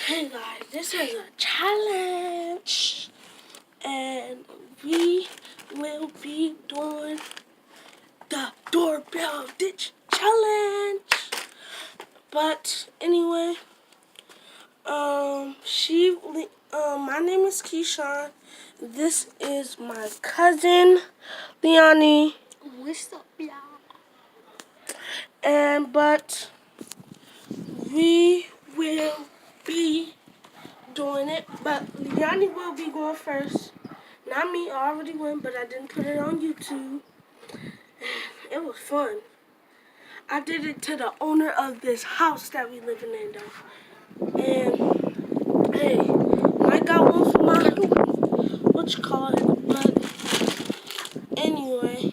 Hey guys, this is a challenge, and we will be doing the doorbell ditch challenge. But anyway, my name is Kyshawn. This is my cousin, Leonie. What's up, y'all? But we will be doing it, but Leonie will be going first. Not me, I already went, but I didn't put it on YouTube. It was fun. I did it to the owner of this house that we living in, though. And, hey, I got one for my, but anyway,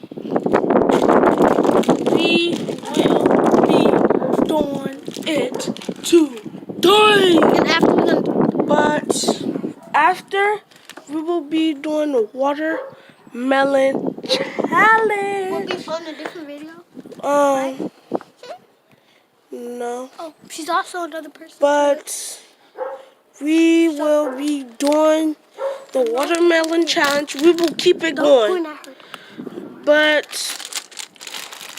we will be doing it today. But after, we will be doing the watermelon challenge. Will be on a different video? No. Oh, she's also another person. But we will be doing the watermelon challenge. We will keep it going. But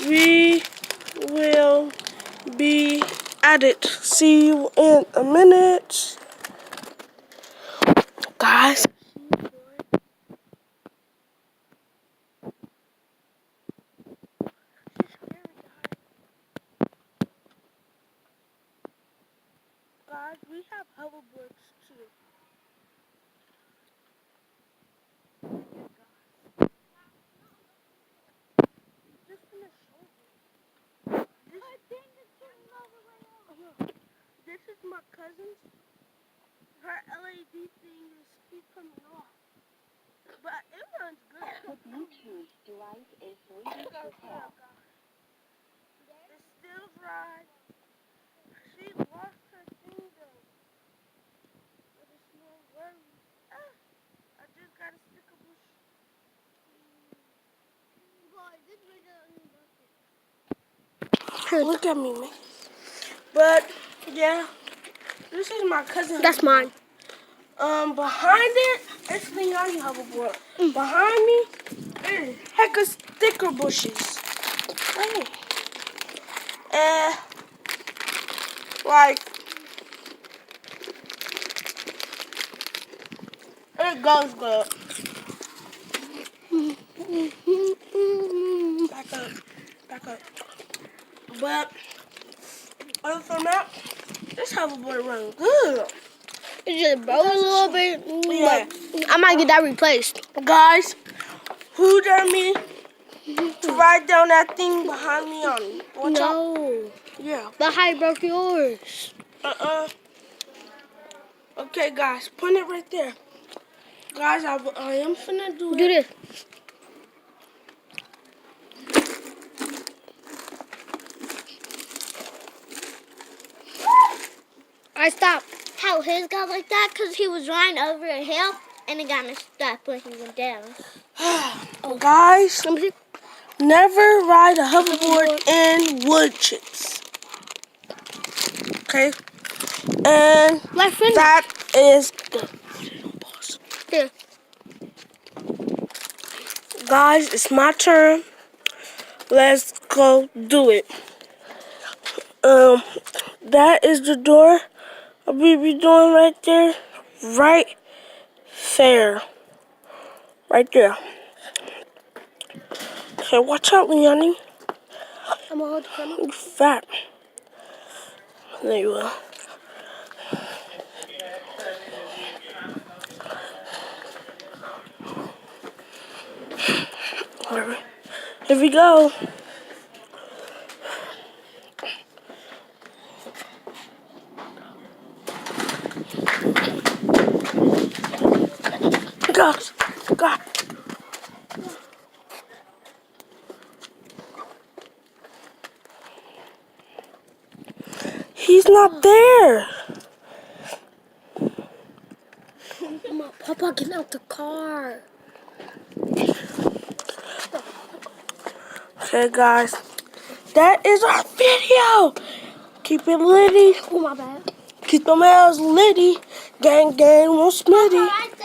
we will be at it. See you in a minute. Guys. Guys, we have hoverboards too. Just finished over. This is my cousin's. Her LED thing is keep coming off. But it runs good. The Bluetooth device is waiting to pair. It still dry. She lost her thing though. But it's no worries. I just got a sticker bush. Look at me, man. But yeah, this is my cousin. That's mine. Behind it, it's Leonie hoverboard. Behind me, is heck of sticker bushes. Hey. And like it goes good. Back up. But other than that, this hoverboard runs good. It just broke a little bit. Yeah. I might get that replaced. Guys, who dare me to ride down that thing behind me on me? Watch out. No. Yeah. But how you broke yours? Okay, guys, point it right there. Guys, I am finna do it. Do this. I stopped. How his got like that? Because he was riding over a hill and it got stuck when he went down. Guys, never ride a hoverboard in wood chips. Okay? And that is good. Here. Guys, it's my turn. Let's go do it. That is the door we be doing right there. Right there. Right there. Okay, watch out, Leonie. I'm gonna hold the camera. You fat. There you are. Here we go. God. He's not there. Papa, get out the car. Okay, guys. That is our video. Keep it litty. Oh, my bad. Keep them L's litty. Gang, gang, won't smitty.